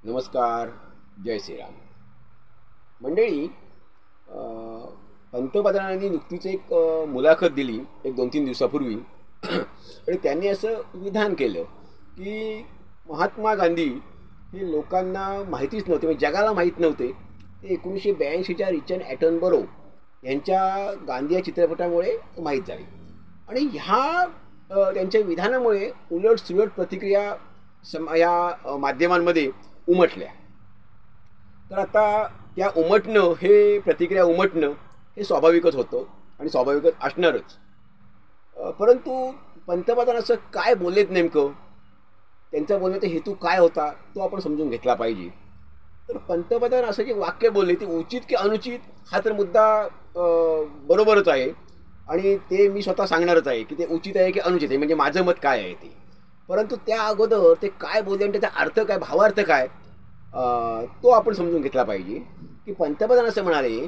नमस्कार. जय श्रीराम. मंडळी, पंतप्रधानांनी नुकतीच एक मुलाखत दिली एक 2-3 दिवसापूर्वी. आणि त्यांनी असं विधान केलं की महात्मा गांधी हे लोकांना माहितीच नव्हते, म्हणजे जगाला माहीत नव्हते. ते 1982च्या रिचर्ड ॲटनबरो यांच्या गांधी या चित्रपटामुळे माहीत झाले. आणि ह्या त्यांच्या विधानामुळे उलटसुलट प्रतिक्रिया या माध्यमांमध्ये उमटल्या. तर आता त्या उमटणं हे प्रतिक्रिया उमटणं हे स्वाभाविकच होतं आणि स्वाभाविकच असणारच. परंतु पंतप्रधान असं काय बोललेत नेमकं, त्यांचा बोलण्याचा हेतू काय होता तो आपण समजून घेतला पाहिजे. तर पंतप्रधान असं जे वाक्य बोलले ते उचित की अनुचित हा तर मुद्दा बरोबरच आहे आणि ते मी स्वतः सांगणारच आहे की ते उचित आहे की अनुचित आहे, म्हणजे माझं मत काय आहे ते. परंतु त्या अगोदर ते काय बोलले आणि त्याचा अर्थ काय, भावार्थ काय, तो आपण समजून घेतला पाहिजे. की पंतप्रधान असं म्हणाले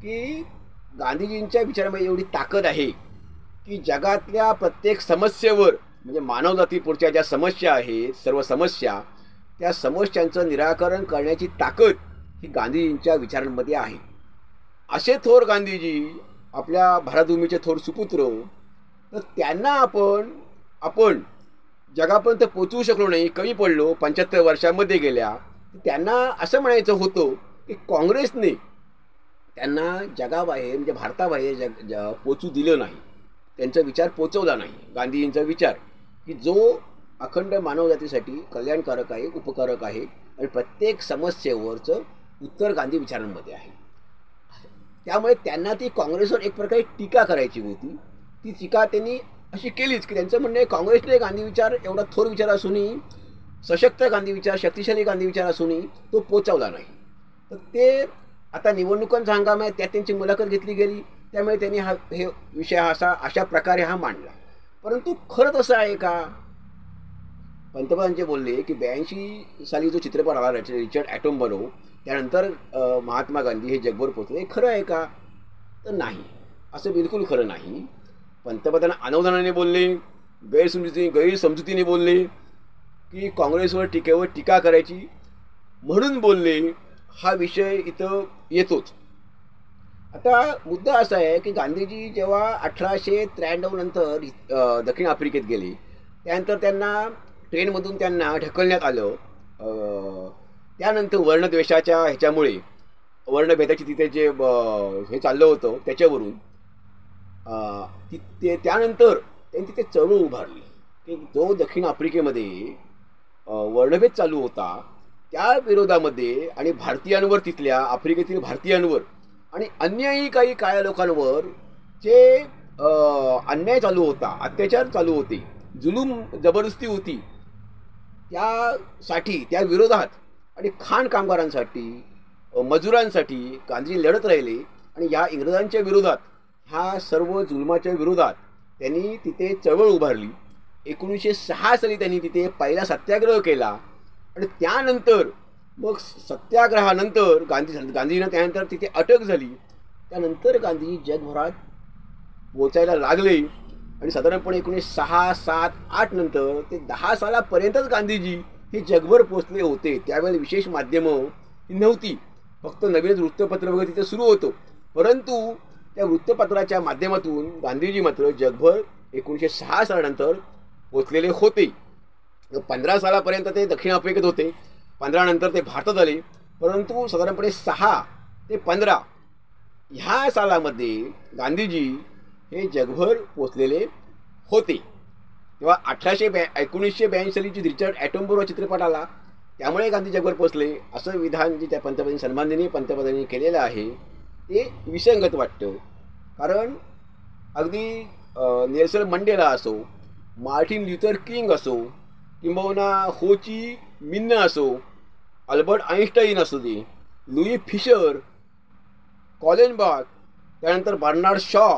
की गांधीजींच्या विचारामध्ये एवढी ताकद आहे की जगातल्या प्रत्येक समस्येवर, म्हणजे मानवजातीपुढच्या ज्या समस्या आहेत, सर्व समस्या, त्या समस्यांचं निराकरण करण्याची ताकद ही गांधीजींच्या विचारांमध्ये आहे. असे थोर गांधीजी, आपल्या भारतभूमीचे थोर सुपुत्र, तर त्यांना आपण जगापर्यंत पोचवू शकलो नाही, कमी पडलो, 75 वर्षांमध्ये गेल्या. त्यांना असं म्हणायचं होतं की काँग्रेसने त्यांना जगाबाहेर, म्हणजे भारताबाहेर पोचू दिलं नाही, त्यांचा विचार पोचवला नाही. गांधीजींचा विचार की जो अखंड मानवजातीसाठी कल्याणकारक आहे, उपकारक आहे आणि प्रत्येक समस्येवरचं उत्तर गांधी विचारांमध्ये आहे. त्यामुळे त्यांना ती काँग्रेसवर एक प्रकारे टीका करायची होती. ती टीका त्यांनी अशी केलीच की त्यांचं म्हणणं आहे काँग्रेसने गांधी विचार एवढा थोर विचार असूनही, सशक्त गांधी विचार, शक्तिशाली गांधी विचार असूनही तो पोचवला नाही. तर ते आता निवडणुकांचा हंगाम आहे, त्यात त्यांची मुलाखत घेतली गेली, त्यामुळे त्यांनी हे विषय अशा प्रकारे महाडला. परंतु खरंच असं आहे का? पंतप्रधान जे बोलले की 82 साली जो चित्रपट आला रिचर्ड ॲटनबरो, त्यानंतर महात्मा गांधी हे जगभर पोचले, हे खरं आहे का? तर नाही, असं बिलकुल खरं नाही. पंतप्रधान अनवधानाने बोलले, गैरसमजुतीने बोलले की काँग्रेसवर टीका करायची म्हणून बोलले, हा विषय इथं येतोच. आता मुद्दा असा आहे की गांधीजी जेव्हा 1893 नंतर दक्षिण आफ्रिकेत गेले, त्यानंतर त्यांना ट्रेनमधून त्यांना ढकलण्यात आलं. त्यानंतर वर्णद्वेषाच्या ह्याच्यामुळे, वर्णभेदाची तिथे जे हे चाललं होतं त्याच्यावरून त्यानंतर त्यांनी तिथे चळवळ उभारली की जो दक्षिण आफ्रिकेमध्ये वर्णभेद चालू होता त्या विरोधामध्ये, आणि भारतीयांवर, तिथल्या आफ्रिकेतील भारतीयांवर आणि अन्यही काही काळ्या लोकांवर जे अन्याय चालू होता, अत्याचार चालू होते, जुलूम जबरदस्ती होती, त्यासाठी, त्या विरोधात आणि खाण कामगारांसाठी, मजुरांसाठी गांधीजी लढत राहिले. आणि या इंग्रजांच्या विरोधात, ह्या सर्व जुलमाच्या विरोधात त्यांनी तिथे चळवळ उभारली. 1906 साली त्यांनी तिथे पहिला सत्याग्रह केला. आणि त्यानंतर मग सत्याग्रहानंतर गांधीजींना त्यानंतर तिथे अटक झाली. त्यानंतर गांधीजी जगभरात पोचायला लागले आणि साधारणपणे 1906, 7, 8 नंतर ते 10 सालापर्यंतच गांधीजी हे जगभर पोचले होते. त्यावेळेला विशेष माध्यमं नव्हती, फक्त नवीन वृत्तपत्र वगैरे तिथे सुरू होतं. परंतु त्या वृत्तपत्राच्या माध्यमातून गांधीजी मात्र जगभर 1906 सालानंतर पोचलेले होते. 15 सालापर्यंत ते दक्षिण आफ्रिकेत होते, 15 नंतर ते भारतात आले. परंतु साधारणपणे 6 ते 15 ह्या सालामध्ये गांधीजी हे जगभर पोचलेले होते. तेव्हा 1982 साली जी रिचर्ड ॲटनबरो चित्रपट आला, त्यामुळे गांधी जगभर पोचले, असं विधान जे त्या सन्माननीय पंतप्रधानांनी केलेलं आहे ते विसंगत वाटतं. कारण अगदी नेल्सन मंडेला असो, मार्टिन ल्युथर किंग असो, किंबहुना हो ची मिन्ह असो, अल्बर्ट आइन्स्टाईन असू दे, लुई फिशर, कॉलिन बॉक, त्यानंतर बर्नार्ड शॉ,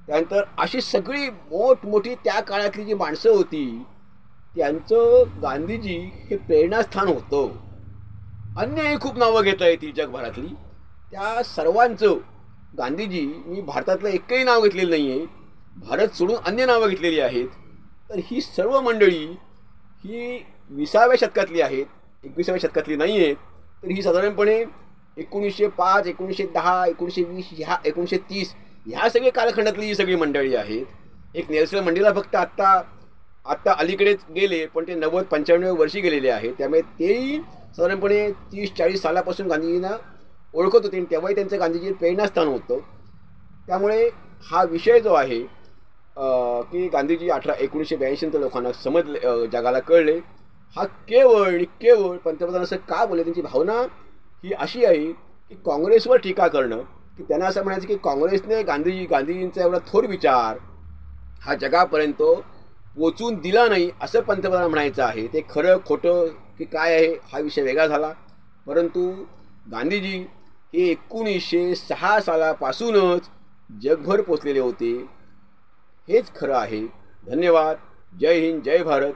त्यानंतर अशी सगळी मोठमोठी त्या काळातली जी माणसं होती, त्यांचं गांधीजी हे प्रेरणास्थान होतं. अन्यही खूप नावं घेता येतील जगभरातली, त्या सर्वांचं गांधीजी, मी भारतातलं एकही नाव घेतलेलं नाही आहे, भारत सोडून अन्य नावं घेतलेली आहेत. तर ही सर्व मंडळी ही 20व्या शतकातली आहेत, 21व्या शतकातली नाही आहेत, तर ही साधारणपणे 1905, 1910, 1920, 1930 ह्या सगळ्या कालखंडातली ही सगळी मंडळी आहेत. एक नेल्सन मंडेला फक्त आत्ता अलीकडेच गेले, पण ते 90-95 वर्षी गेलेले आहेत. त्यामुळे तेही साधारणपणे 30-40 सालापासून गांधीजींना ओळखत होते आणि तेव्हाही त्यांचं गांधीजी प्रेरणास्थान होतं. त्यामुळे हा विषय जो आहे की गांधीजी 1982 नंतर लोकांना समजले, जगाला कळले, हा केवळ आणि केवळ पंतप्रधान असं का बोलले, त्यांची भावना ही अशी आहे की काँग्रेसवर टीका करणं, की त्यांना असं म्हणायचं की काँग्रेसने गांधीजींचा एवढा थोर विचार हा जगापर्यंत पोचून दिला नाही असं पंतप्रधान म्हणायचं आहे. ते खरं खोटं की काय आहे हा विषय वेगळा झाला, परंतु गांधीजी हे 1906 सालापासूनच जगभर पोचलेले होते, हेच खरं आहे. धन्यवाद. जय हिंद, जय भारत.